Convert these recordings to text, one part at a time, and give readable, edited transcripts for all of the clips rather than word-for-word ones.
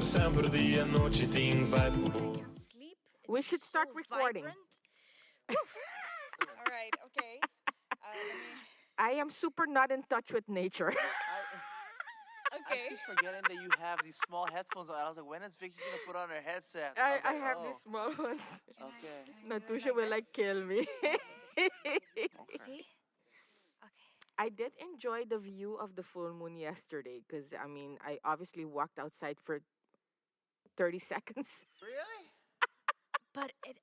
Sempre, sempre, dia, noite, tem vibe. Sleep. We should start recording. All right. Okay. Let me. I am super not in touch with nature. I Okay. keep forgetting that you have these small headphones on. I was like, when is Vicky gonna put on her headset? I was like, have oh, these small ones. Okay. Natusha will like kill me. See. Okay. I did enjoy the view of the full moon yesterday because I mean I obviously walked outside for 30 seconds. Really? But it's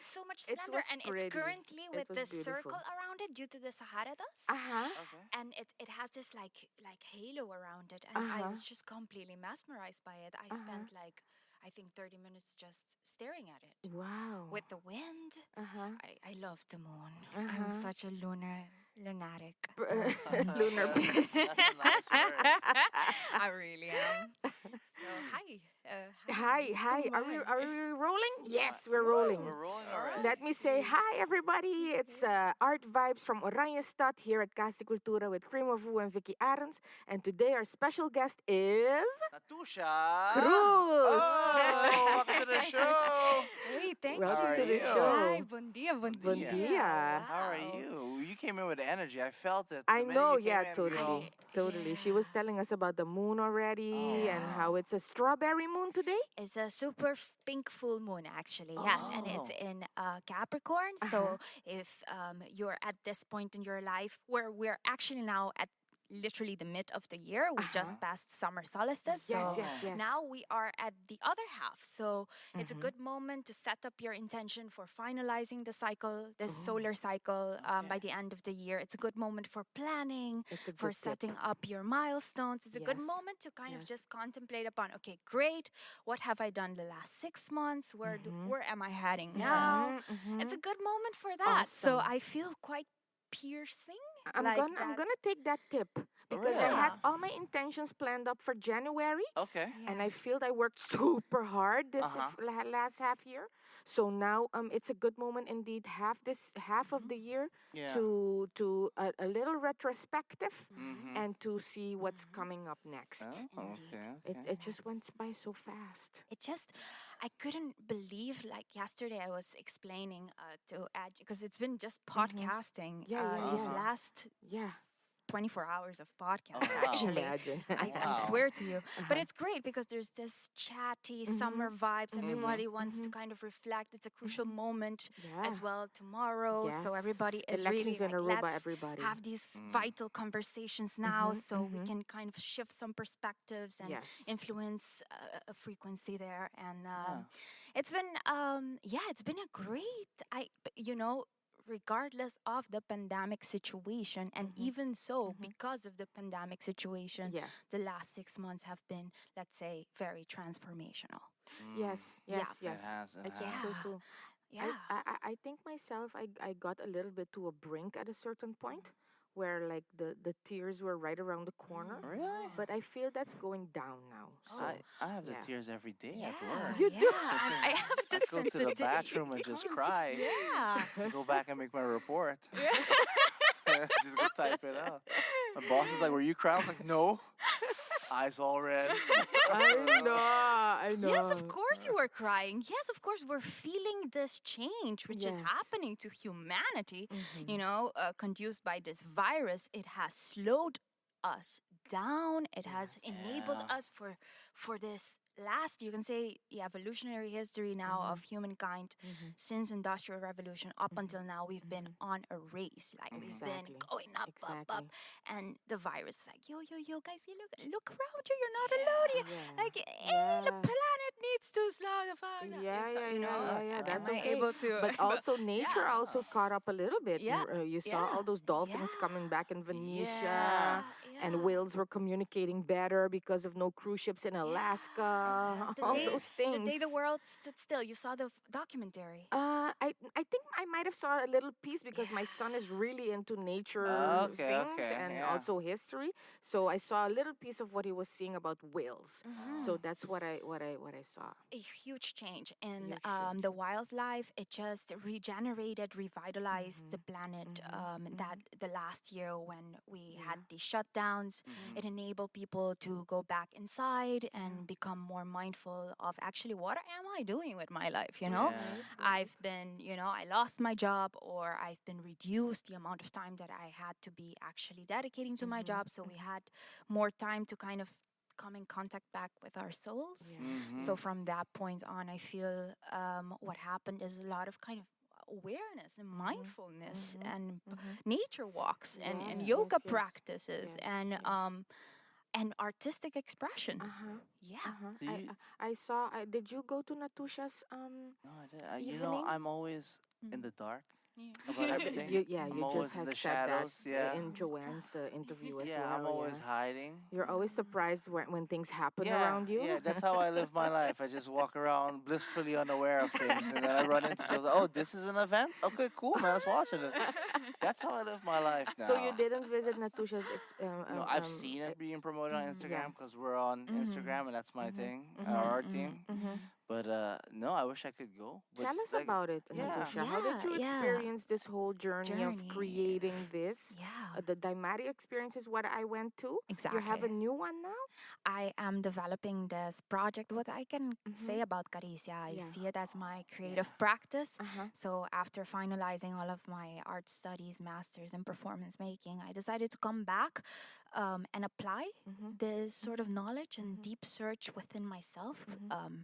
so much It splendor, was and pretty. it's currently It with was the beautiful. circle around it due to the Sahara dust. Uh-huh. Okay. And it has this like halo around it, and I was just completely mesmerized by it. I spent like I think 30 minutes just staring at it. Wow. With the wind, Uh-huh. I love the moon. I'm such a lunatic. Lunar That's a nice word. I really am. So hi. Hi. Come Are on. we rolling? Yes, we're rolling. We're rolling already. Let me say hi, everybody. It's Art Vibes from Oranjestad here at Casa Cultura with Cream of Woo and Vicky Arends. And today our special guest is Natusha Cruz. Oh, welcome to the show. Hey, thank Welcome you. to the you? show. Hi, bon dia, bon dia. Bon dia. How are Wow. you? You came in with energy. I felt it. I The minute know, you came yeah, in, totally. Totally. She was telling us about the moon already and how it's a strawberry moon today. It's a super pink full moon, actually. Yes, and it's Oh. in Capricorn. So if you're at this point in your life where we're actually now at literally the mid of the year, we just passed summer solstice. Yes, So yes. now we are at the other half. So it's a good moment to set up your intention for finalizing the cycle, the solar cycle by the end of the year. It's a good moment for planning, It's a for good tip. setting up your milestones. It's a good Yes. moment to kind of Yes. just contemplate upon, okay, great, what have I done the last 6 months? Where am I heading now? It's a good moment for that. So Awesome. I feel quite piercing. I'm like gonna that. take that tip because I had Yeah. all my intentions planned up for January. Okay. And I feel I worked super hard this last half year. So now it's a good moment indeed. Half of the year Yeah. to a little retrospective Mm-hmm. and to see what's coming up next. Oh, Indeed. okay. It just went by so fast. I couldn't believe, like yesterday I was explaining to Ad, because it's been just podcasting these last Yeah. 24 hours of podcasts, wow. actually. Imagine. I Wow. swear to you. But it's great because there's this chatty summer vibes. Everybody wants to kind of reflect. It's a crucial moment as well tomorrow. So everybody Yes. is Elections really in like, Aruba, let's everybody. have these vital conversations now so we can kind of shift some perspectives and Yes. influence a frequency there. And it's been, it's been a great, regardless of the pandemic situation, and even so, because of the pandemic situation, Yeah. the last 6 months have been, let's say, very transformational. Yes. Yeah. Yes. It has. It I think has. so too. Yeah. I think myself I got a little bit to a brink at a certain point where like the tears were right around the corner. Really? But I feel that's going down now. So I have the yeah. tears every day Yeah, at work. You do? I have I this go to the bathroom and just cry. Yeah. Go back and make my report. Just go type it out. My boss is like, "Were you crying?" I was like, "No." Eyes all red. I know. Yes, of course you were crying. Yes, of course we're feeling this change, which is Yes. happening to humanity. Conduced by this virus, it has slowed us down. It has enabled us for this last, you can say, the evolutionary history now of humankind since industrial revolution up until now. We've been on a race, like we've been Exactly. going up, Exactly. and the virus is like, yo, guys, you look around you. You're not alone. Yeah. Like, hey, the planet needs to slow the fuck down. Yeah. That's Am I okay. able to? But also nature also caught up a little bit. Yeah, You saw all those dolphins coming back in Venetia, and yeah. whales were communicating better because of no cruise ships in Alaska. All those things. The day the world stood still. You saw the documentary. I think I might have saw a little piece because my son is really into nature things and also history. So I saw a little piece of what he was seeing about whales. So that's what I saw. A huge change in the wildlife. It just regenerated, revitalized the planet. That the last year when we had the shutdowns, it enabled people to go back inside and become more mindful of actually what am I doing with my life, you know? Yeah. I've been, I lost my job, or I've been reduced the amount of time that I had to be actually dedicating to my job. So we had more time to kind of come in contact back with our souls. So from that point on, I feel what happened is a lot of kind of awareness and mindfulness and nature walks and Yes, yoga yes, yes. practices Yes, and yes. and artistic expression. Uh-huh. Yeah. Uh-huh. Do you? I saw. Did you go to Natusha's No, I didn't. evening? I'm always in the dark Yeah. about everything. Yeah, I'm you just always in had the said that shadows. Yeah. in Joanne's interview as Yeah, I'm well. always Yeah, hiding. you're always surprised when things happen Yeah, around you. yeah, that's how I live my life. I just walk around blissfully unaware of things, and then I run into something. Oh, this is an event? Okay, cool, man. Let's watch it. That's how I live my life now. So you didn't visit Natusha's No, I've seen it being promoted on yeah. Instagram because we're on Instagram, and that's my thing, our thing. Mm-hmm. But no, I wish I could go. But Tell us like, about it, yeah, Natusha. How did Yeah, you yeah. experience this whole journey of creating this? Yeah, The Daimari experience is what I went to. You have a exactly. new one now? I am developing this project. What I can Mm-hmm. say about Caricia, I Yeah. see it as my creative yeah. practice. Uh-huh. So after finalizing all of my art studies, masters in performance making, I decided to come back and apply Mm-hmm. this sort of knowledge and Mm-hmm. deep search within myself. Mm-hmm.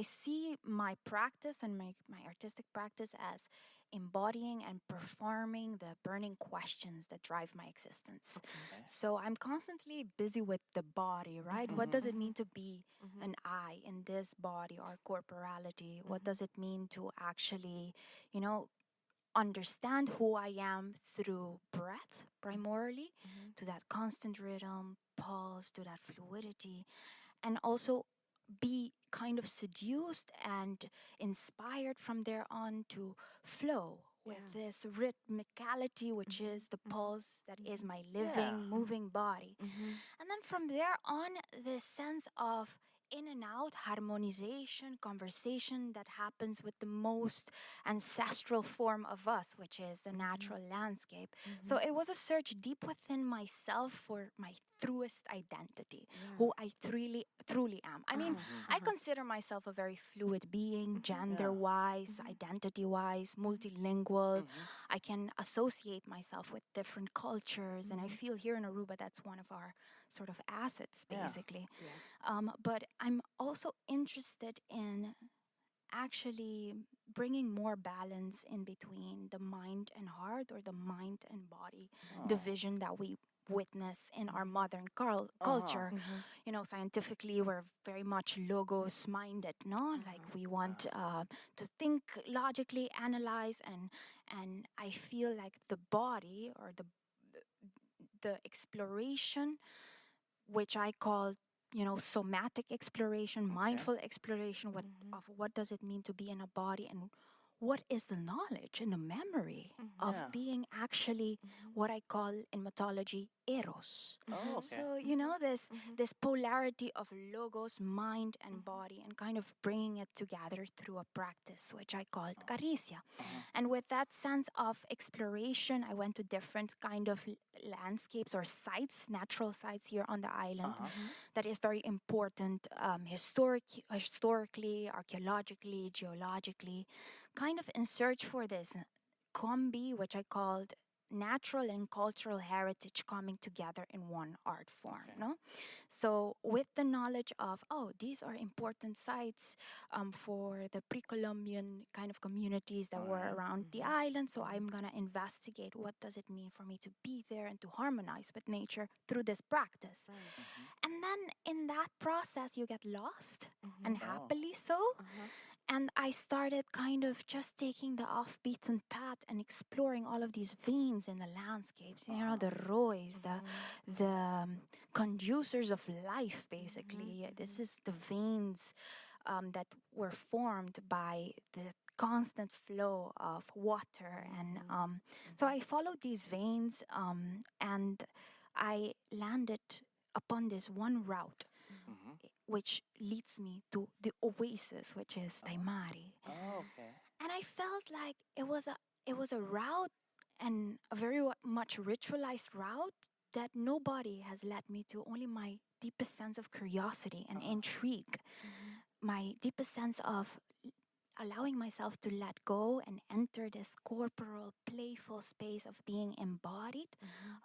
I see my practice and my artistic practice as embodying and performing the burning questions that drive my existence. Okay. So I'm constantly busy with the body, right? What does it mean to be an I in this body or corporality? What does it mean to actually, you know, understand who I am through breath primarily, to that constant rhythm, pulse, to that fluidity, and also be kind of seduced and inspired from there on to flow with Yeah. this rhythmicality, which is the pulse that is my living, Yeah. moving body. Mm-hmm. And then from there on, this sense of in and out harmonization, conversation that happens with the most ancestral form of us, which is the natural landscape. So it was a search deep within myself for my truest identity, who I truly am. I mean, I consider myself a very fluid being, gender wise, identity wise, multilingual. I can associate myself with different cultures, and I feel here in Aruba that's one of our sort of assets, Yeah. basically. But I'm also interested in actually bringing more balance in between the mind and heart, or the mind and body division that we witness in our modern culture. You know, scientifically, we're very much logos minded, no? Like we want to think logically, analyze, and I feel like the body, or the exploration, which I call, somatic exploration, mindful exploration, of what does it mean to be in a body, and what is the knowledge and the memory of Yeah. being actually what I call in mythology eros. Oh, okay. So, this polarity of logos, mind and body, and kind of bringing it together through a practice which I called caricia. And with that sense of exploration, I went to different kind of landscapes or sites, natural sites here on the island, that is very important historically, archaeologically, geologically, kind of in search for this combi, which I called natural and cultural heritage coming together in one art form. No, so with the knowledge of, these are important sites for the pre-Columbian kind of communities that were around the island, so I'm gonna investigate what does it mean for me to be there and to harmonize with nature through this practice. And then in that process you get lost, and happily so. And I started kind of just taking the off-beaten path and exploring all of these veins in the landscapes, the roys, the conducers of life, basically. This is the veins that were formed by the constant flow of water. And so I followed these veins, and I landed upon this one route which leads me to the oasis, which is Taimari. Oh, okay. And I felt like it was a route, and a very much ritualized route that nobody has led me to, only my deepest sense of curiosity and intrigue, my deepest sense of allowing myself to let go and enter this corporal, playful space of being embodied,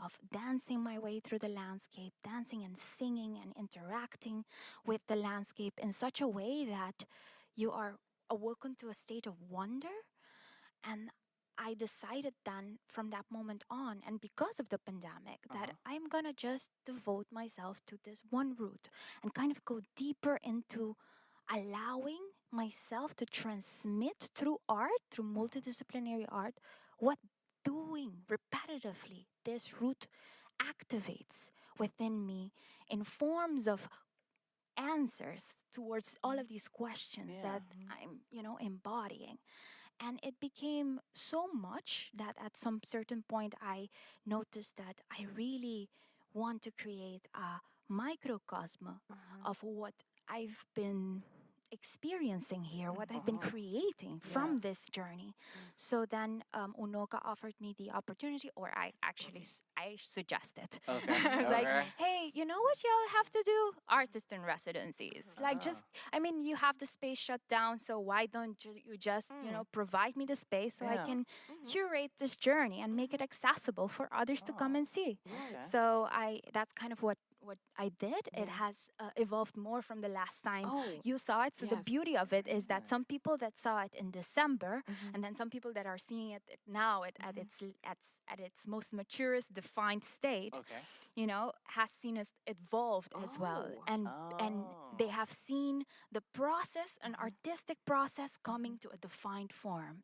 of dancing my way through the landscape, dancing and singing and interacting with the landscape in such a way that you are awoken to a state of wonder. And I decided then from that moment on, and because of the pandemic, that I'm gonna just devote myself to this one route and kind of go deeper into allowing myself to transmit through art, through multidisciplinary art, what doing repetitively this route activates within me in forms of answers towards all of these questions Yeah. that I'm, embodying. And it became so much that at some certain point I noticed that I really want to create a microcosm of what I've been experiencing here, what I've been creating from this journey. So then Unoka offered me the opportunity, or I actually I suggested. Okay. I was like, Okay. hey, you know what y'all have to do? Artist in residencies. Like, just, I mean, you have the space shut down, so why don't you just, provide me the space so I Yeah. can curate this journey and make it accessible for others to come and see. Okay. So that's kind of what I did. It has evolved more from the last time you saw it. So the Yes. beauty of it is that some people that saw it in December, and then some people that are seeing it now at its most maturest defined state, Okay. has seen it evolved as well, and they have seen the process, an artistic process, coming to a defined form.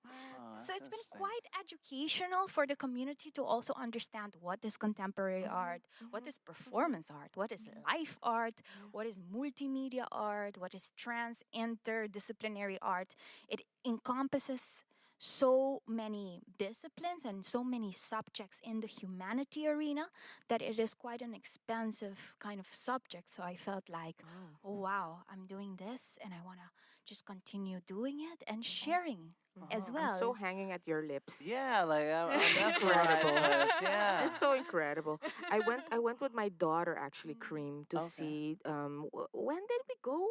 So it's been quite educational for the community to also understand what is contemporary art, what is performance art, what is life art, what is multimedia art, what is trans interdisciplinary art. It encompasses so many disciplines and so many subjects in the humanity arena that it is quite an expansive kind of subject. So I felt like, oh wow, I'm doing this and I want to just continue doing it and sharing as well. I'm so hanging at your lips. Yeah, like I'm Incredible. mesmerized. Yeah. It's so incredible. I went with my daughter actually, Cream, to see. When did we go?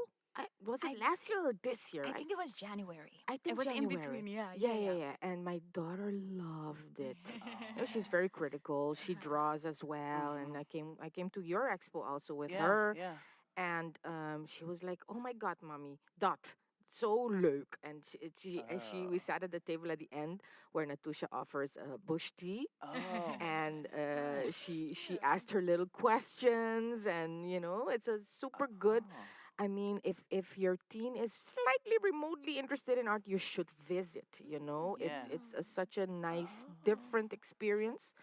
Was it last year or this year? I think it was January. I think it was January. in between. Yeah. And my daughter loved it. She's very critical. She draws as well, and I came to your expo also with Yeah. her, Yeah. and she was like, "Oh my God, mommy, dot." So leuk, and we sat at the table at the end where Natusha offers bush tea, Oh. and she asked her little questions, and it's a super good. I mean, if your teen is slightly remotely interested in art, you should visit. It's such a nice, different experience.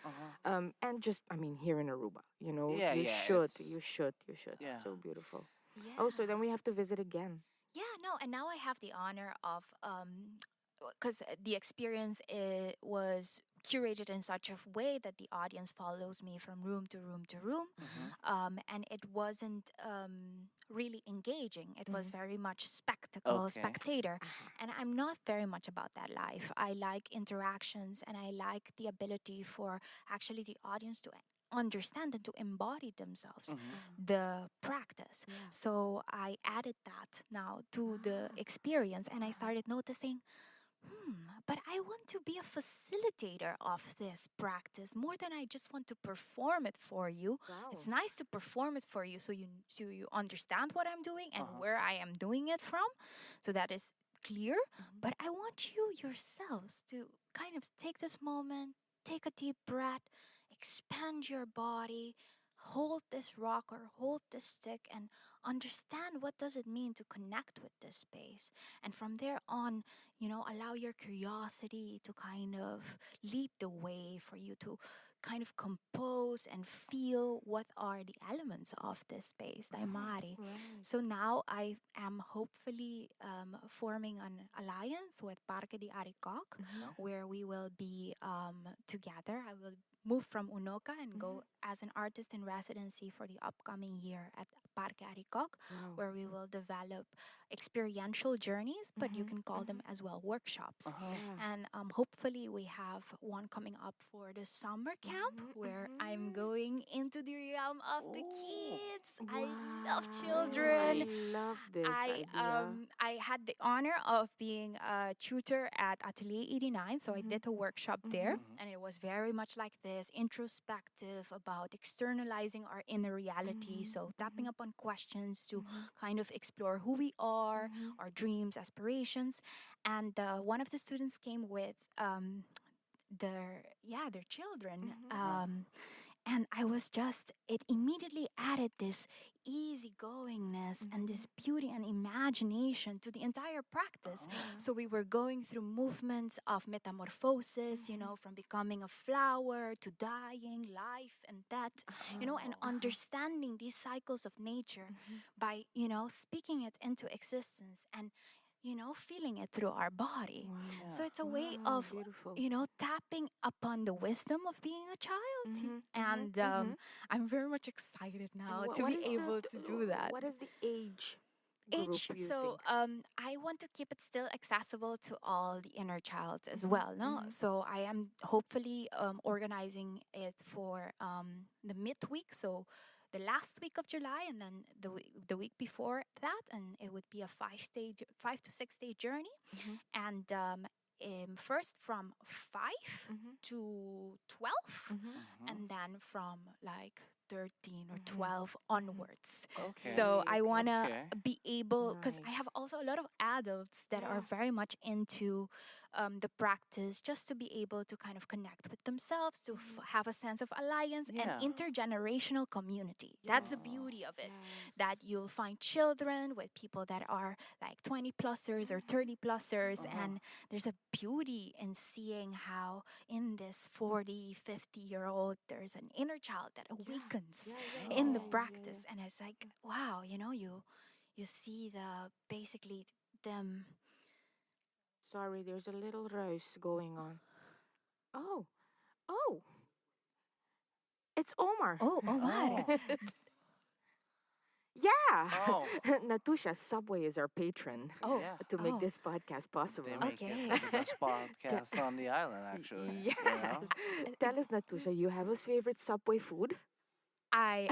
And just, I mean, here in Aruba, Yeah, you yeah, should, it's- you should, you should. Yeah. So beautiful. Yeah. Oh, so then we have to visit again. Yeah, no, and now I have the honor of because the experience was curated in such a way that the audience follows me from room to room to room, and it wasn't really engaging. It was very much spectacle, Okay. spectator, and I'm not very much about that life. I like interactions, and I like the ability for actually the audience to understand and to embody themselves the practice. So I added that now to the experience, and I started noticing, but I want to be a facilitator of this practice more than I just want to perform it for you. Wow. It's nice to perform it for you so you understand what I'm doing and where I am doing it from. So that is clear. But I want you yourselves to kind of take this moment, take a deep breath, expand your body, hold this rock or hold this stick, and understand what does it mean to connect with this space. And from there on, allow your curiosity to kind of lead the way for you to kind of compose and feel what are the elements of this space, Daimari. So now I am hopefully forming an alliance with Parque di Aricok, where we will be together. I will move from Unoka and go as an artist in residency for the upcoming year at Parque Aricog, Wow. where we will develop experiential journeys, but you can call them as well workshops. Yeah. And hopefully, we have one coming up for the summer camp where I'm going into the realm of the Ooh. kids. I love Wow, I children. love this idea. I had the honor of being a tutor at Atelier 89, so I did a workshop there, and it was very much like this, introspective, about externalizing our inner reality, so tapping upon questions to kind of explore who we are, our dreams, aspirations. And one of the students came with their children. And I was just, it immediately added this easygoingness and this beauty and imagination to the entire practice. So we were going through movements of metamorphosis, from becoming a flower to dying, life and death, and understanding these cycles of nature by, speaking it into existence and feeling it through our body. So it's a way Wow, of, beautiful. tapping upon the wisdom of being a child. And I'm very much excited now And to what be is able to do that. what is the age group Age. you So think? I want to keep it still accessible to all the inner child as well. No, so I am hopefully organizing it for the midweek. So the last week of July, and then the week before that, and it would be a 5 to 6 day journey, and first from 5 to 12, and then from like 13 or 12 onwards. Okay. So I okay. want to Okay. be able, because I Nice. have also a lot of adults that are Yeah. very much into the practice, just to be able to kind of connect with themselves, to have a sense of alliance and Yeah. intergenerational community. That's the beauty of it, that Yes. you'll find children with people that are like 20 plusers or 30 plusers, and there's a beauty in seeing how in this 40, 50-year-old, there's an inner child that awakens in the practice. And it's like, wow, you see the basically them. Sorry, there's a little rouse going on. Oh, oh, it's Omar. Oh, Omar. Oh. Yeah. Oh. Natusha, Subway is our patron Oh, Yeah. to make oh, this podcast possible. They make okay. it the best podcast on the island, actually. Yes. You know? Tell us, Natusha, you have a favorite Subway food? I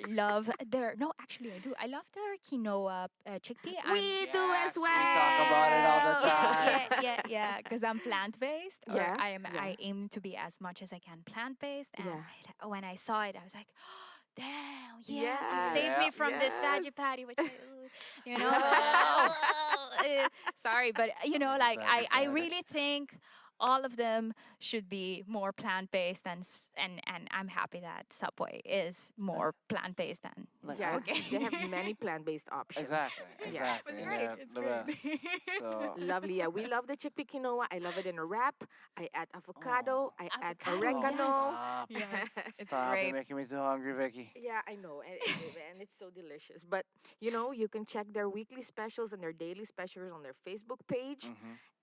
love their, no, actually I do. I love their quinoa chickpea. We do as Yes, we well. talk about it all the Yeah, time. yeah, because I'm plant-based, or Yeah, I aim to be as much as I can plant-based. And Yeah. when I saw it, I was like, damn, yes, you Yes, saved me Yeah. from this yes. veggie patty, which I, you know, No. sorry, but Love like veggie I patty. really think all of them should be more plant-based, and I'm happy that Subway is more plant-based than. Like, Yeah, Okay. they have many plant-based options. Exactly. Yeah. Exactly. It's and great. they're It's the great. best. So. Lovely. Yeah, we love the chickpea quinoa. I love it in a wrap. I add avocado. I add Avocado, yes. oregano. Stop. Yes, it's Stop. great. You're making me too hungry, Vicky. Yeah, I know, and it's so delicious. But you can check their weekly specials and their daily specials on their Facebook page,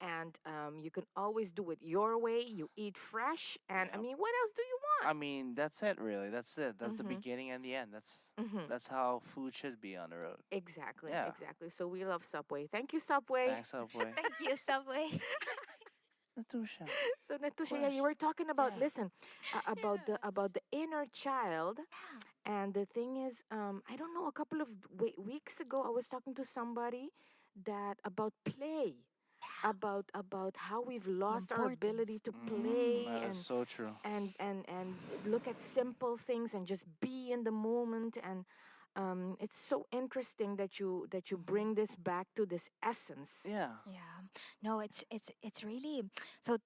and you can always do it your way. You eat fresh, and I Yep. mean, what else do you I want? mean, that's it, really. That's it. That's the beginning and the end. That's how food should be on the road. Exactly, Yeah. exactly. So we love Subway. Thank you, Subway. Thanks, Subway. Thank you, Subway. Natusha. So Natusha, yeah, you were talking about Yeah. listen about the inner child, and the thing is, I don't know. A couple of weeks ago, I was talking to somebody that about play, about how we've lost our ability importance. to play That is and so true. and look at simple things and just be in the moment. And it's so interesting that you bring this back to this essence. Yeah. Yeah. No, it's really so.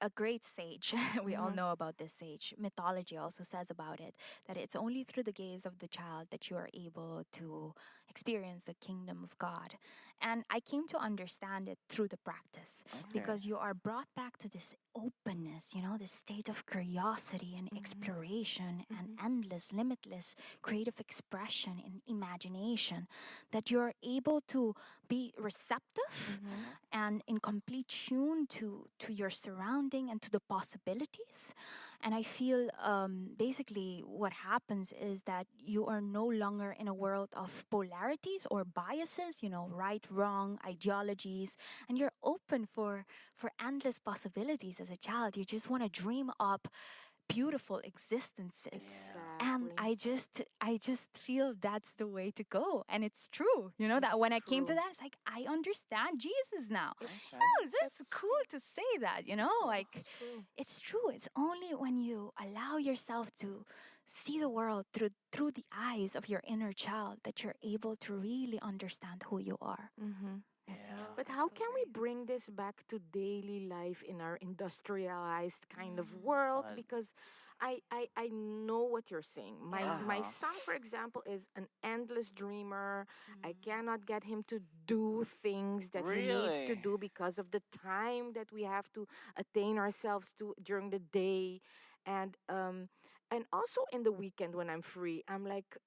A great sage, we all know about this sage. Mythology also says about it that it's only through the gaze of the child that you are able to, experience the kingdom of God. And I came to understand it through the practice Okay. because you are brought back to this openness, this state of curiosity and exploration and endless, limitless creative expression and imagination, that you're able to be receptive and in complete tune to your surrounding and to the possibilities. And I feel basically what happens is that you are no longer in a world of polarities or biases, right, wrong, ideologies, and you're open for endless possibilities as a child. You just want to dream up beautiful existences. And I just feel that's the way to go. And it's true, that when I came to that, it's like I understand Jesus now. Okay. Oh, it's cool to say that, like it's true. It's only when you allow yourself to see the world through the eyes of your inner child that you're able to really understand who you are. Yes, Yeah. But how can we bring this back to daily life in our industrialized kind of world? Right. Because I know what you're saying. My Uh-huh. son, for example, is an endless dreamer. I cannot get him to do things that he needs to Really? do because of the time that we have to attain ourselves to during the day, and also in the weekend when I'm free, I'm like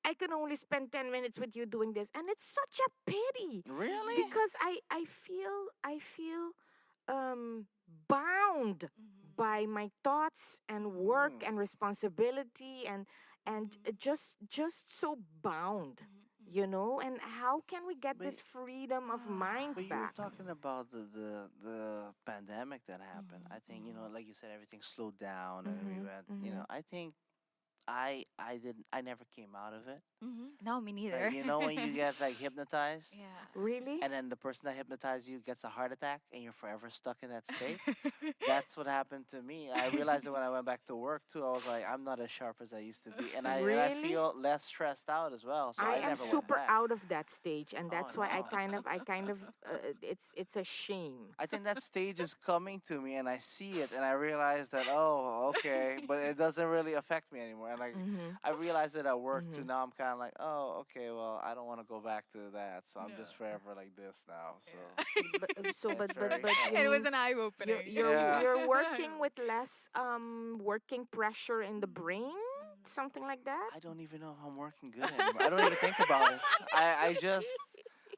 I can only spend 10 minutes with you doing this, and it's such a pity Really? because I feel um bound by my thoughts and work Mm. and responsibility and just so bound, and how can we get But this freedom of mind but you were back? talking about the pandemic that happened. I think, like you said, everything slowed down and we went, I think I never came out of it. No, me neither. Like, when you get like hypnotized Yeah. Really? and then the person that hypnotized you gets a heart attack and you're forever stuck in that state. That's what happened to me. I realized it when I went back to work too. I was like, I'm not as sharp as I used to be, and I Really? feel less stressed out as well. So I I am never went super back. out of that stage, and Oh that's why I no. kind of, it's a shame. I think that stage is coming to me, and I see it, and I realize that okay, but it doesn't really affect me anymore. And I realized it at work too. Now I'm kind of like, okay, well, I don't want to go back to that, so I'm just forever like this now. So But, so, it's but, but, very but you It was mean an eye opening. Yeah. you're working with less working pressure in the brain, something like that? I don't even know if I'm working good anymore. I don't even think about it.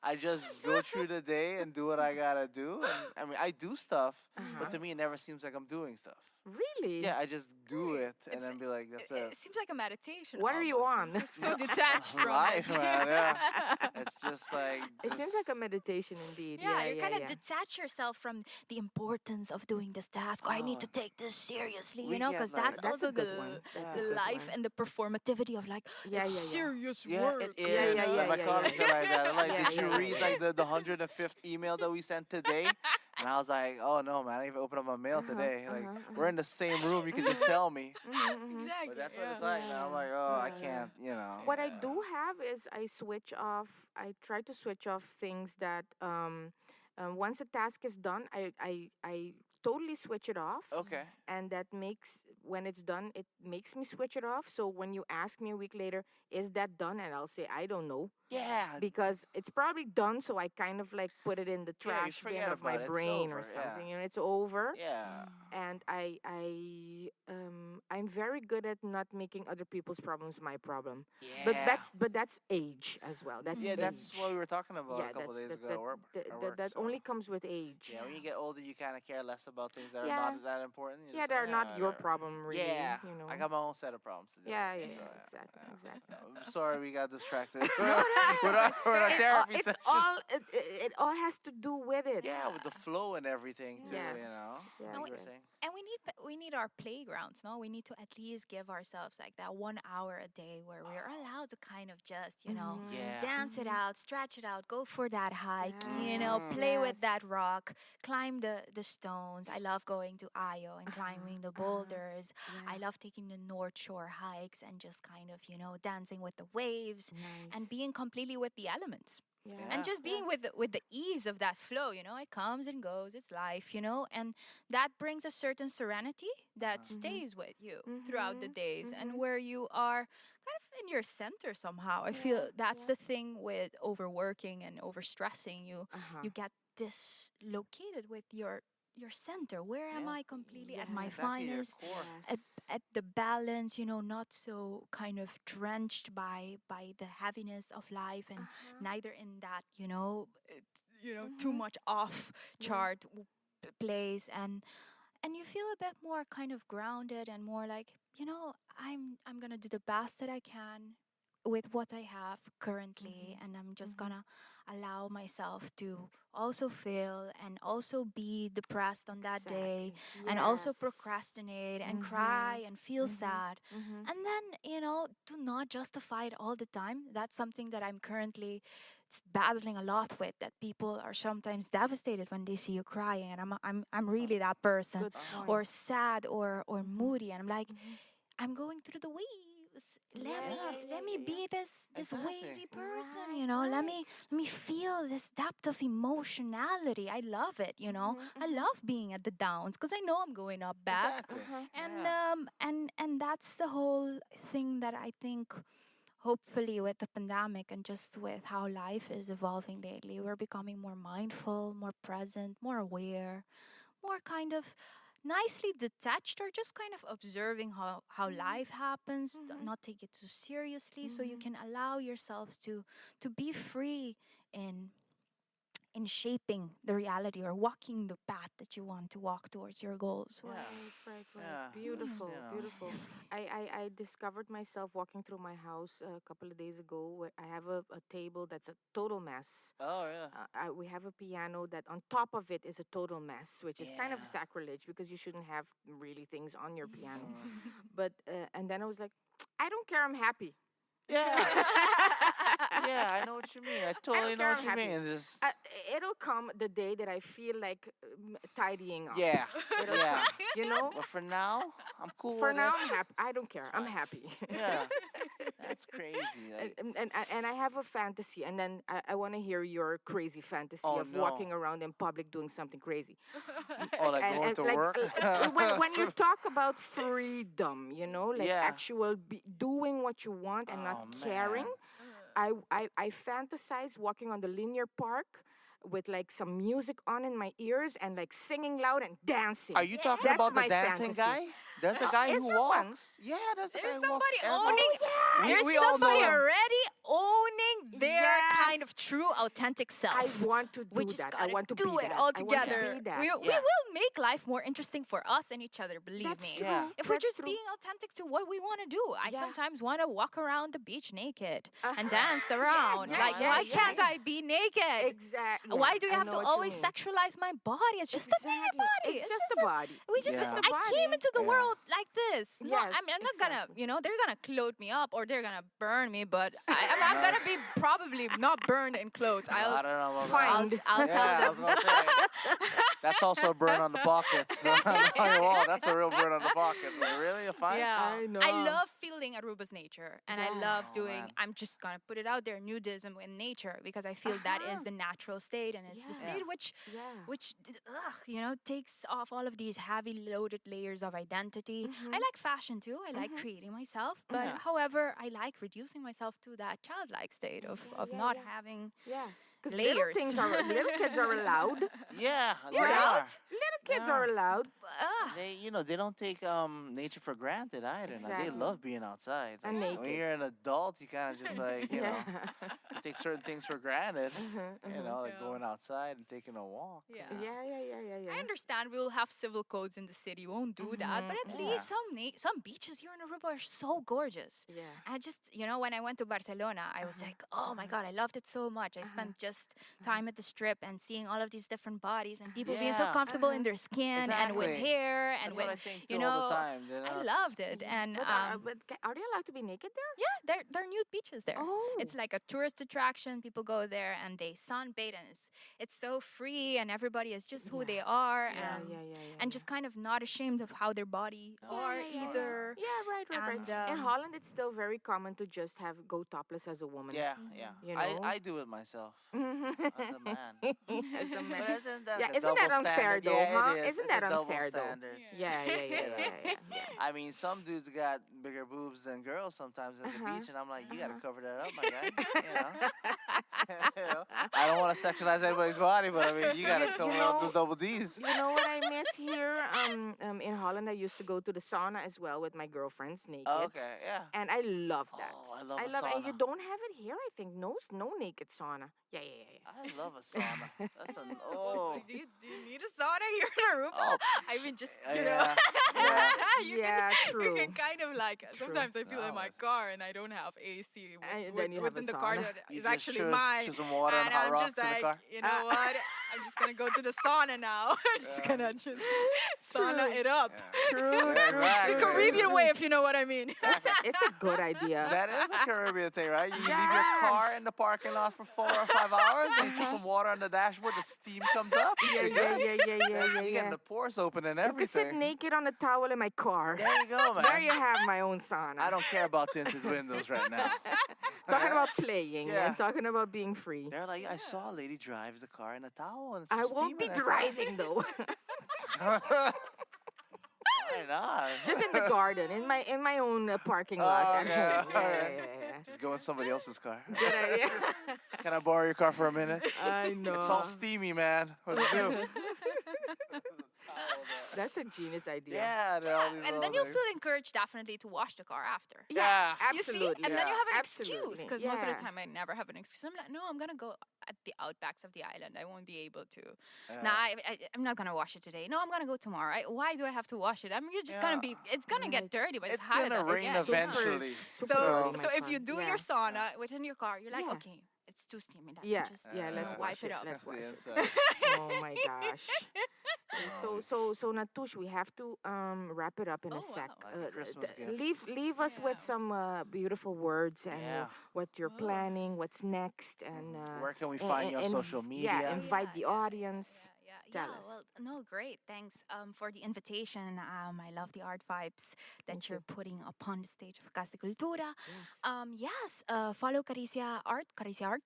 I just go through the day and do what I gotta do. And I mean, I do stuff, but to me, it never seems like I'm doing stuff. Really? Yeah, I just do it and It's- then be like, that's it. It seems like a meditation. What are you almost. on? It's so detached from Life, it. man. Yeah, it's just like It just, seems like a meditation indeed. Yeah, you Yeah, kind of yeah. detach yourself from the importance of doing this task. Oh, I need oh, to take this seriously, we get because like that's That's a also good one. That's a the good life one. and the performativity of like Yeah, it's yeah, yeah. serious yeah, work. it Yeah, is. yeah, Like yeah, my yeah, colleagues yeah. are like that. I'm like, Yeah, did you yeah, read yeah, like the 105th email that we sent today? And I was like, oh no, man, I didn't even open up my mail today. Like we're in the same room. You can just tell me. Exactly. But that's what Yeah. it's like now. I'm like, oh, I can't, What I do have is I switch off. I try to switch off things that once a task is done, I totally switch it off, Okay. and that makes when it's done, it makes me switch it off. So when you ask me a week later, is that done, and I'll say I don't know, Yeah. because it's probably done. So I kind of like put it in the Yeah, you trash bin forget of my about it. It's brain or over. Yeah. something. It's over. Yeah. And I'm very good at not making other people's problems my problem. But Yeah. that's age as well. That's Yeah, age. that's what we were talking about Yeah, a couple days that's ago at work. At work, that so. only comes with age. Yeah, when you get older, you kind of care less about things that are Yeah. not that important. You're Yeah, just like, they're not your whatever. problem really. Yeah, You know. I got my own set of problems to deal Yeah, with. yeah, So, yeah, exactly, exactly. I'm sorry we got distracted. No, no, with no. our, It's with our fair. therapy It's session. all. It all has to do with it. Yeah, with the flow and everything too. Yes. As Yes, you were yes. saying. And we need our playgrounds, no? We need to at least give ourselves like that 1 hour a day where we're allowed to kind of just, Yeah. dance it out, stretch it out, go for that hike, Yes, play yes. with that rock, climb the stones. I love going to Ayo and climbing the boulders. I love taking the North Shore hikes and just kind of, dancing with the waves Nice. and being completely with the elements. And just being with the ease of that flow, it comes and goes, it's life, and that brings a certain serenity that stays with you throughout the days, and where you are kind of in your center somehow. I feel that's the thing with overworking and overstressing. You get dislocated with your center. Where am I completely at my exactly, your finest, core. at the balance, not so kind of drenched by the heaviness of life, and neither in that, too much off chart place, and you feel a bit more kind of grounded and more like, I'm gonna do the best that I can with what I have currently, and I'm just gonna allow myself to also feel and also be depressed on that day, and also procrastinate and cry and feel sad, and then do not justify it all the time. That's something that I'm currently battling a lot with, that people are sometimes devastated when they see you crying, and I'm really that person, or sad or moody, and I'm like, I'm going through the waves. Let me be this wavy person, let me feel this depth of emotionality. I love it, I love being at the downs because I know I'm going up back. And that's the whole thing that I think, hopefully with the pandemic and just with how life is evolving lately, we're becoming more mindful, more present, more aware, more kind of nicely detached, or just kind of observing how life happens, not take it too seriously, so you can allow yourselves to be free in shaping the reality, or walking the path that you want to walk towards your goals. Right. Yeah, Beautiful, you know. beautiful. I discovered myself walking through my house a couple of days ago, where I have a table that's a total mess. Oh yeah. We have a piano that on top of it is a total mess, which is kind of Yeah. sacrilege because you shouldn't have really things on your piano. But and then I was like, I don't care, I'm happy. Yeah. Yeah, I know what you mean. I totally know care, what I'm you happy. mean. Just It'll come the day that I feel like tidying up. yeah, It'll yeah. come, But for now, I'm cool For with now, it. I'm happy. I don't care. I'm Fine. happy. Yeah, that's crazy. Like, And I have a fantasy, and then I want to hear your crazy fantasy Oh, of no. walking around in public doing something crazy. oh, like And, going and to like work. when you talk about freedom, like Yeah. actual doing what you want and not Oh, caring. man. I fantasize walking on the linear park with like some music on in my ears and like singing loud and dancing. Are you talking That's about the my dancing fantasy. guy? There's a guy Is who there one? walks. Yeah, there's a guy There's who walks. somebody every- owning. There's we all know somebody him. already owning their kind Yes. of true, authentic self. I want to We do just that. gotta I want to do be it that. all I want to together. be that. We will make life more interesting for us and each other. Believe That's me. true. Yeah. If we're That's just true. being authentic to what we want to do, I Yeah. sometimes want to walk around the beach naked and Uh-huh. dance around. yeah, like, yeah, why yeah, can't yeah. I be naked? Exactly. Why do you I have know to what you always mean. sexualize my body? It's just a baby body. It's just a body. We just. Yeah. I came into the Yeah. world like this. No, I Yes, mean, I'm not exactly. gonna. They're gonna clothe me up or they're gonna burn me, but I'm No. gonna be probably not burned in clothes. No, I don't know about Fine. that. I'll Yeah, tell I them. was gonna say. That's also a burn on the pockets. on your wall. That's a real burn on the pockets. Like, really? A fine? Yeah, I know. I love feeling Aruba's nature, and I love Oh, doing. man. I'm just gonna put it out there, nudism in nature, because I feel that is the natural state, and it's the Yeah. state which, Yeah. takes off all of these heavy loaded layers of identity. I like fashion too. I like creating myself, but Yeah. however, I like reducing myself to that childlike state of not having. Yeah. Because little Layers. little kids are allowed. Yeah, they You're are. out. Little kids Yeah. are allowed. They don't take nature for granted either. Now, they Exactly. love being outside. And When naked. you're an adult, you kind of just like you Yeah. take certain things for granted. Like Yeah. going outside and taking a walk. Yeah. Yeah. I understand we will have civil codes in the city. We won't do that, but at Yeah. least some beaches here in Aruba are so gorgeous. Yeah. I just, when I went to Barcelona, I was like, oh my God, I loved it so much. I spent just just time at the strip and seeing all of these different bodies and people being so comfortable in their skin and with hair and That's with, what I think you too all know, the time, I loved it. And But are they allowed to be naked there? yeah, there are nude beaches there. Oh. It's like a tourist attraction. People go there and they sunbathe, and it's so free, and everybody is just who they are, and just kind of not ashamed of how their body are either. Yeah, right. In Holland, it's still very common to just go topless as a woman. Yeah. You know? I do it myself as a man. As a man. But isn't that Yeah, the isn't that double unfair standard? though, Yeah, huh? it is. Isn't It's that a double unfair though? standard. Yeah. I mean, some dudes got bigger boobs than girls sometimes at the beach, and I'm like, you gotta cover that up, my guy. You know? I don't want to sexualize anybody's body, but I mean, you gotta cover up those double D's. You know what I miss here? In Holland, I used to go to the sauna as well with my girlfriends naked. Okay, yeah. And I love that. Oh, I love a it. And you sauna. don't have it here, I think. No naked sauna. Yeah. I love a sauna. That's an Do you need a sauna here in Aruba? Oh, I mean, just yeah. True. You can kind of like. True. Sometimes I feel in my car and I don't have AC then you have within a the car sauna. that You is just actually choose mine. some water and And hot I'm rocks just in the like, car. you know what? I'm just gonna go to the sauna now. I'm just gonna just sauna it up. True. The Caribbean way, if you know what I mean. It's a good idea. That is a Caribbean thing, right? You leave your car in the parking lot for 4 or 5 hours, and you put some water on the dashboard, the steam comes up. Yeah. You get the pores open and You can sit everything. naked on a towel in my car. There you go, man. There you have my own sauna. I don't care about tinted windows right now. Talking about playing Yeah. and talking about being free. They're like, I saw a lady drive the car in a towel and I some won't be steam in it." driving though. Why not? Just in the garden, in my own parking lot at okay. home. Alright. Yeah. Just go in somebody else's car. Good idea. Can I borrow your car for a minute? I know. It's all steamy, man. What's new? That's a genius idea. Yeah, there are all these And little then you'll things. feel encouraged definitely to wash the car after. Yeah. Absolutely. You see? And then you have an Absolutely. excuse because most of Yeah. the time I never have an excuse. I'm like, no, I'm gonna go at the outbacks of the island. I won't be able to. Yeah. Nah, I'm not gonna wash it today. No, I'm gonna go tomorrow. Why do I have to wash it? I mean, you're just gonna be. It's gonna get dirty, but It's hot. gonna rain Yeah. eventually. Super So, early, my so if friend. you do Yeah. your sauna within your car, you're like, Yeah. okay, it's too steamy. Let's Yeah, just let's wipe wash it up. Let's wash The it. inside. Oh my gosh. So Natush, we have to wrap it up in Oh, a sec. wow. Like a Christmas gift. Leave us with some beautiful words and Yeah. what you're planning, what's next, and Where can we find you on social media? Yeah, invite the audience. Tell us. Well, no, great. Thanks for the invitation. I love the art vibes that you're putting upon the stage of Casa de Cultura. Yes, follow Caricia Art, Caricia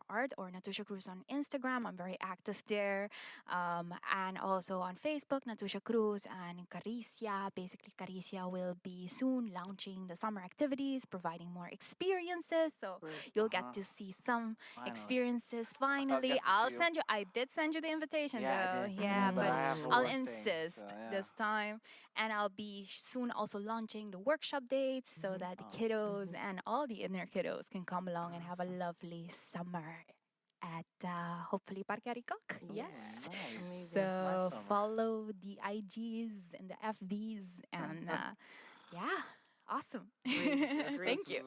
Art, or Natusha Croes on Instagram. I'm very active there. And also on Facebook, Natusha Croes and Caricia. Basically, Caricia will be soon launching the summer activities, providing more experiences. So you'll get to see some experiences finally. get to I'll see you. send you. I did send you the invitation Yeah, I though. did. Yeah, But but I have to I'll work things, insist so, yeah. this time, and I'll be soon also launching the workshop dates so that the kiddos and all the inner kiddos can come along and have a lovely summer at hopefully Parque Aricoc. Yes. Nice. So summer. follow the IGs and the FBs and yeah, awesome. Thank you.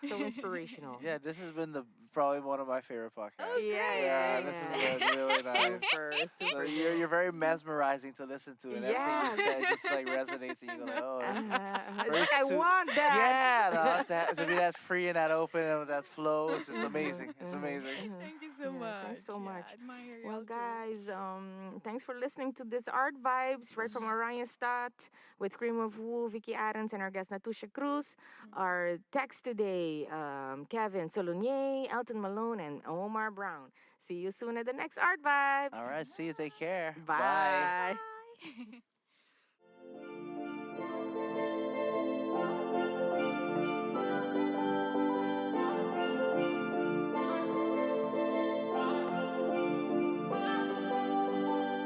So inspirational. Yeah, this has been probably one of my favorite podcasts. Yeah, this has been really nice. So Super. you're very mesmerizing to listen to, and everything you say just like resonates, and you go like, oh, It's very like I sooth- want that. yeah, no, to be that free and that open and that flow, it's just amazing. It's amazing. Thank you so much. Thanks so much. I admire Well, y'all too. guys, thanks for listening to this Art Vibes right from Orionstadt with Cream of Wool, Vicky Adams, and our guest Natusha Croes. Our text today, Kevin Solonier, Elton Malone, and Omar Brown. See you soon at the next Art Vibes. All right, see you. Take care. Bye. Bye.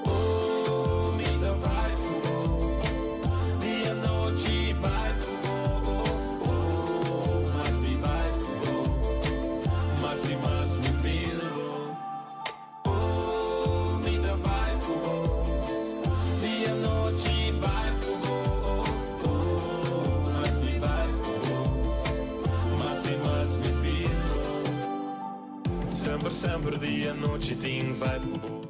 Oh, me the vibe, oh, the noche vibe, oh, must be vibe, oh, must me feel, oh, me the vibe, oh, the noche sempre dia, noite e ti vai.